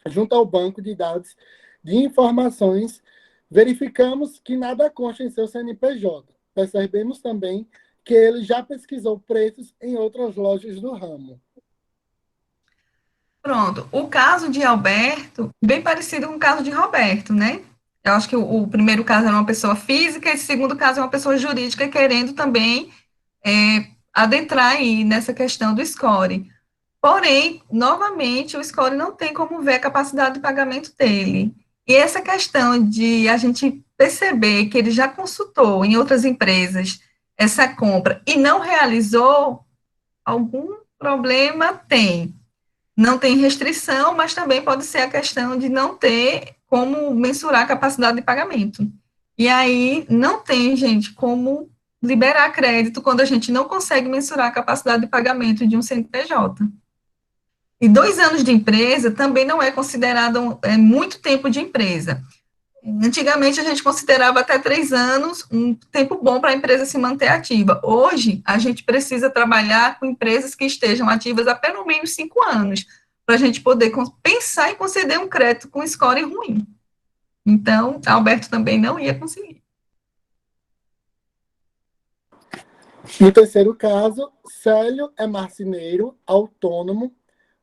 junto ao banco de dados de informações, verificamos que nada consta em seu CNPJ. Percebemos também que ele já pesquisou preços em outras lojas do ramo. Pronto. O caso de Alberto, bem parecido com o caso de Roberto, né? Eu acho que o primeiro caso era uma pessoa física, e o segundo caso é uma pessoa jurídica querendo também adentrar aí nessa questão do score. Porém, novamente, o score não tem como ver a capacidade de pagamento dele. E essa questão de a gente perceber que ele já consultou em outras empresas essa compra e não realizou, algum problema tem. Não tem restrição, mas também pode ser a questão de não ter como mensurar a capacidade de pagamento. E aí não tem, gente, como liberar crédito quando a gente não consegue mensurar a capacidade de pagamento de um CNPJ. E 2 anos de empresa também não é considerado muito tempo de empresa. Antigamente, a gente considerava até 3 anos um tempo bom para a empresa se manter ativa. Hoje, a gente precisa trabalhar com empresas que estejam ativas há pelo menos 5 anos, para a gente poder pensar em conceder um crédito com score ruim. Então, Alberto também não ia conseguir. No terceiro caso, Célio é marceneiro, autônomo,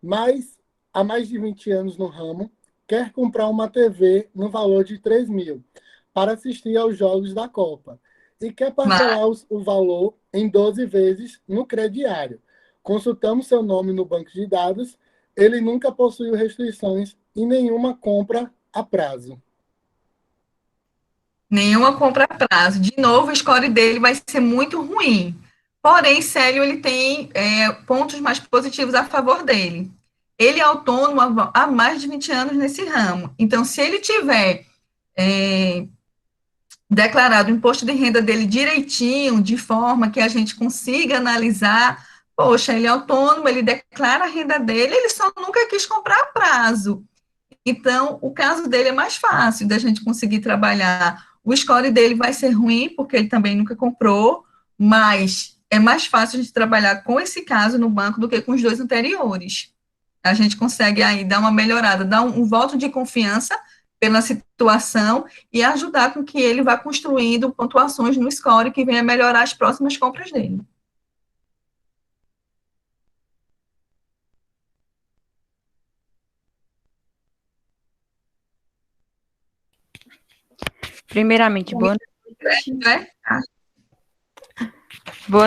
mas há mais de 20 anos no ramo, quer comprar uma TV no valor de 3 mil para assistir aos jogos da Copa e quer parcelar o valor em 12 vezes no crediário. Consultamos seu nome no banco de dados, ele nunca possuiu restrições e nenhuma compra a prazo. Nenhuma compra a prazo. De novo, o score dele vai ser muito ruim. Porém, Célio, ele tem pontos mais positivos a favor dele. Ele é autônomo há mais de 20 anos nesse ramo. Então, se ele tiver declarado o imposto de renda dele direitinho, de forma que a gente consiga analisar, poxa, ele é autônomo, ele declara a renda dele, ele só nunca quis comprar a prazo. Então, o caso dele é mais fácil da gente conseguir trabalhar. O score dele vai ser ruim, porque ele também nunca comprou, mas é mais fácil a gente trabalhar com esse caso no banco do que com os 2 anteriores. A gente consegue aí dar uma melhorada, dar um voto de confiança pela situação e ajudar com que ele vá construindo pontuações no score que venha melhorar as próximas compras dele. Primeiramente, boa Né?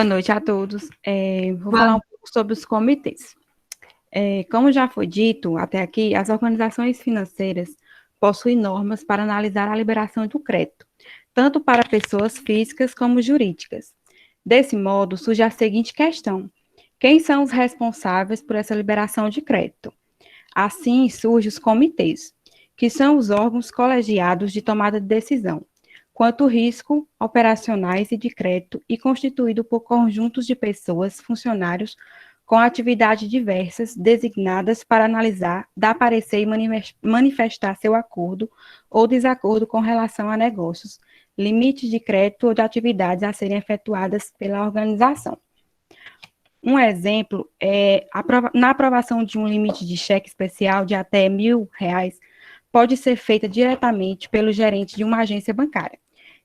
noite a todos. Vou falar um pouco sobre os comitês. Como já foi dito até aqui, as organizações financeiras possuem normas para analisar a liberação do crédito, tanto para pessoas físicas como jurídicas. Desse modo, surge a seguinte questão: quem são os responsáveis por essa liberação de crédito? Assim, surgem os comitês, que são os órgãos colegiados de tomada de decisão, quanto risco, operacionais e de crédito, e constituído por conjuntos de pessoas, funcionários, com atividades diversas, designadas para analisar, dar parecer e manifestar seu acordo ou desacordo com relação a negócios, limites de crédito ou de atividades a serem efetuadas pela organização. Um exemplo é, na aprovação de um limite de cheque especial de até R$1.000, pode ser feita diretamente pelo gerente de uma agência bancária.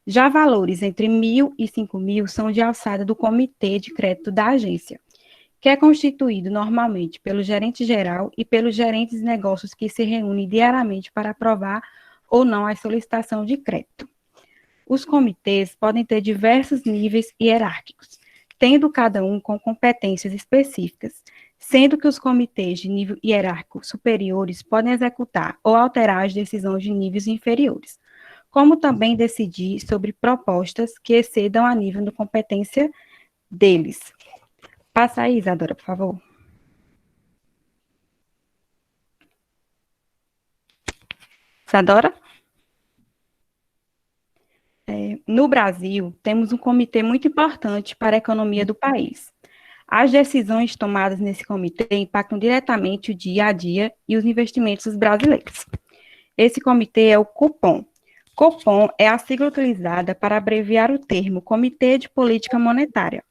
Já valores entre 1.000 e 5.000 são de alçada do comitê de crédito da agência, que é constituído normalmente pelo gerente geral e pelos gerentes de negócios que se reúnem diariamente para aprovar ou não a solicitação de crédito. Os comitês podem ter diversos níveis hierárquicos, tendo cada um com competências específicas, sendo que os comitês de nível hierárquico superiores podem executar ou alterar as decisões de níveis inferiores, como também decidir sobre propostas que excedam a nível de competência deles. Passa aí, Isadora, por favor. Isadora? No Brasil, temos um comitê muito importante para a economia do país. As decisões tomadas nesse comitê impactam diretamente o dia a dia e os investimentos dos brasileiros. Esse comitê é o Copom. Copom é a sigla utilizada para abreviar o termo Comitê de Política Monetária.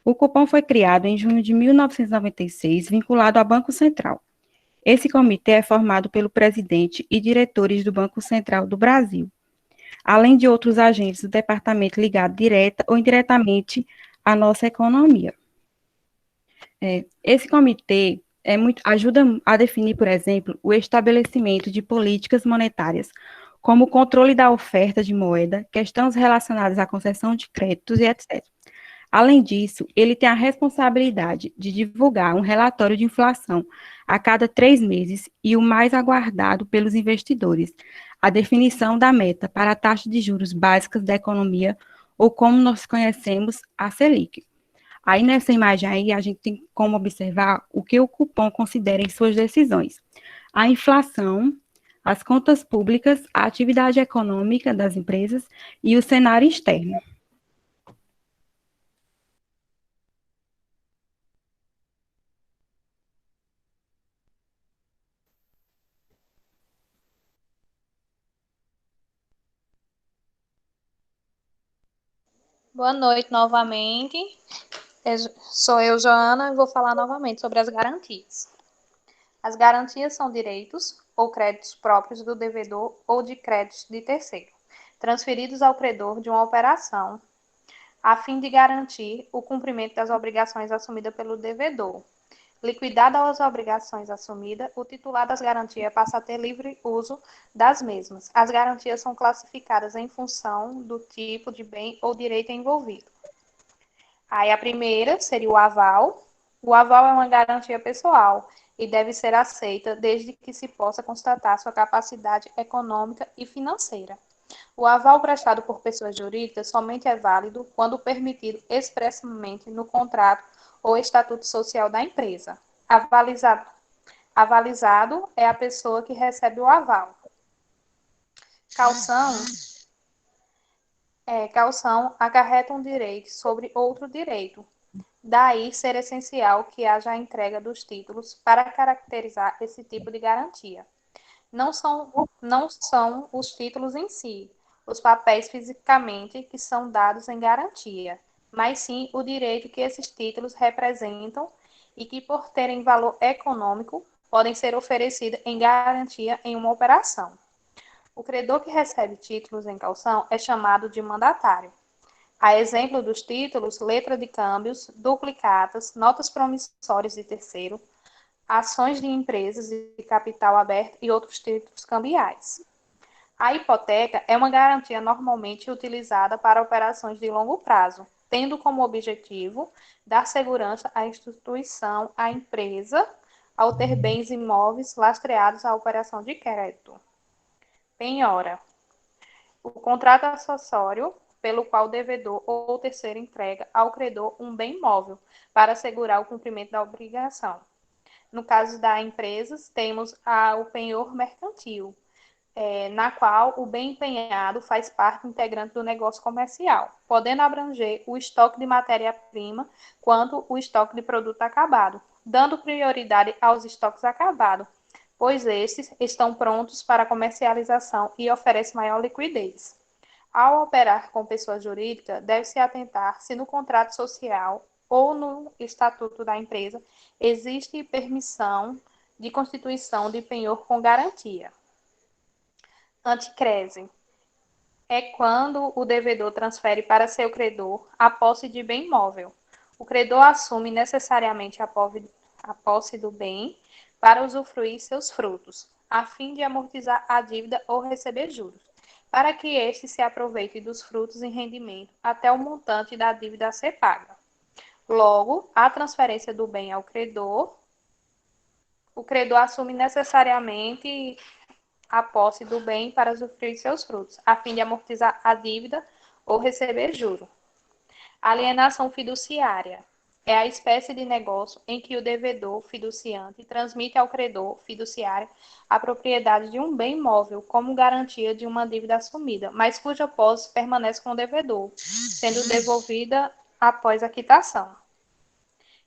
O Copom foi criado em junho de 1996, vinculado ao Banco Central. Esse comitê é formado pelo presidente e diretores do Banco Central do Brasil, além de outros agentes do departamento ligado direta ou indiretamente à nossa economia. Esse comitê ajuda a definir, por exemplo, o estabelecimento de políticas monetárias, como o controle da oferta de moeda, questões relacionadas à concessão de créditos e etc. Além disso, ele tem a responsabilidade de divulgar um relatório de inflação a cada 3 meses e o mais aguardado pelos investidores, a definição da meta para a taxa de juros básicas da economia, ou como nós conhecemos, a Selic. Aí, nessa imagem aí, a gente tem como observar o que o Copom considera em suas decisões. A inflação, as contas públicas, a atividade econômica das empresas e o cenário externo. Boa noite novamente. Sou eu, Joana, e vou falar novamente sobre as garantias. As garantias são direitos ou créditos próprios do devedor ou de créditos de terceiro, transferidos ao credor de uma operação, a fim de garantir o cumprimento das obrigações assumidas pelo devedor. Liquidada as obrigações assumidas, o titular das garantias passa a ter livre uso das mesmas. As garantias são classificadas em função do tipo de bem ou direito envolvido. Aí a primeira seria o aval. O aval é uma garantia pessoal e deve ser aceita desde que se possa constatar sua capacidade econômica e financeira. O aval prestado por pessoas jurídicas somente é válido quando permitido expressamente no contrato ou estatuto social da empresa. Avalizado é a pessoa que recebe o aval. Caução acarreta um direito sobre outro direito. Daí ser essencial que haja a entrega dos títulos para caracterizar esse tipo de garantia. Não são os títulos em si, os papéis fisicamente que são dados em garantia, mas sim o direito que esses títulos representam e que, por terem valor econômico, podem ser oferecidos em garantia em uma operação. O credor que recebe títulos em caução é chamado de mandatário. A exemplo dos títulos, letra de câmbios, duplicatas, notas promissórias de terceiro, ações de empresas de capital aberto e outros títulos cambiais. A hipoteca é uma garantia normalmente utilizada para operações de longo prazo, tendo como objetivo dar segurança à instituição, à empresa, ao ter bens imóveis lastreados à operação de crédito. Penhora. O contrato acessório pelo qual o devedor ou terceiro entrega ao credor um bem móvel para assegurar o cumprimento da obrigação. No caso das empresas, temos o penhor mercantil, na qual o bem empenhado faz parte integrante do negócio comercial, podendo abranger o estoque de matéria-prima quanto o estoque de produto acabado, dando prioridade aos estoques acabados, pois estes estão prontos para comercialização e oferecem maior liquidez. Ao operar com pessoa jurídica, deve-se atentar se no contrato social ou no estatuto da empresa existe permissão de constituição de penhor com garantia. Anticrese é quando o devedor transfere para seu credor a posse de bem móvel. O credor assume necessariamente a posse do bem para usufruir seus frutos, a fim de amortizar a dívida ou receber juros, para que este se aproveite dos frutos em rendimento até o montante da dívida a ser paga. Logo, a transferência do bem ao credor, o credor assume necessariamente a posse do bem para usufruir seus frutos, a fim de amortizar a dívida ou receber juro. Alienação fiduciária é a espécie de negócio em que o devedor fiduciante transmite ao credor fiduciário a propriedade de um bem móvel como garantia de uma dívida assumida, mas cuja posse permanece com o devedor, sendo devolvida após a quitação.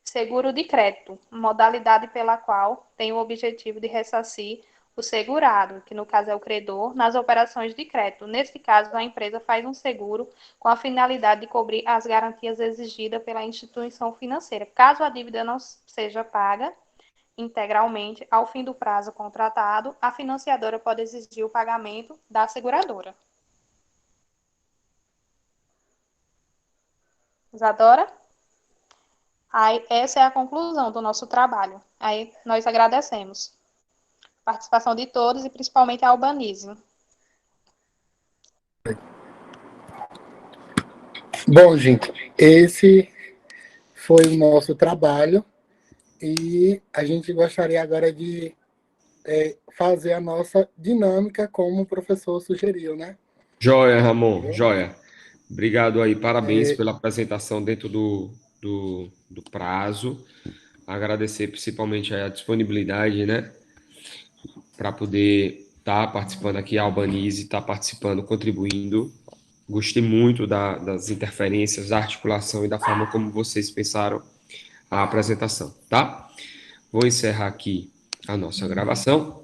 Seguro de crédito, modalidade pela qual tem o objetivo de ressarcir o segurado, que no caso é o credor, nas operações de crédito. Neste caso, a empresa faz um seguro com a finalidade de cobrir as garantias exigidas pela instituição financeira. Caso a dívida não seja paga integralmente ao fim do prazo contratado, a financiadora pode exigir o pagamento da seguradora. Isadora? Aí, essa é a conclusão do nosso trabalho. Aí nós agradecemos a participação de todos e principalmente a Albanise. Bom, gente, esse foi o nosso trabalho e a gente gostaria agora de fazer a nossa dinâmica como o professor sugeriu, né? Joia, Ramon, joia. Obrigado aí, parabéns pela apresentação dentro do prazo. Agradecer principalmente a disponibilidade, né, para poder estar participando aqui, a Albanise está participando, contribuindo. Gostei muito das interferências, da articulação e da forma como vocês pensaram a apresentação, tá? Vou encerrar aqui a nossa gravação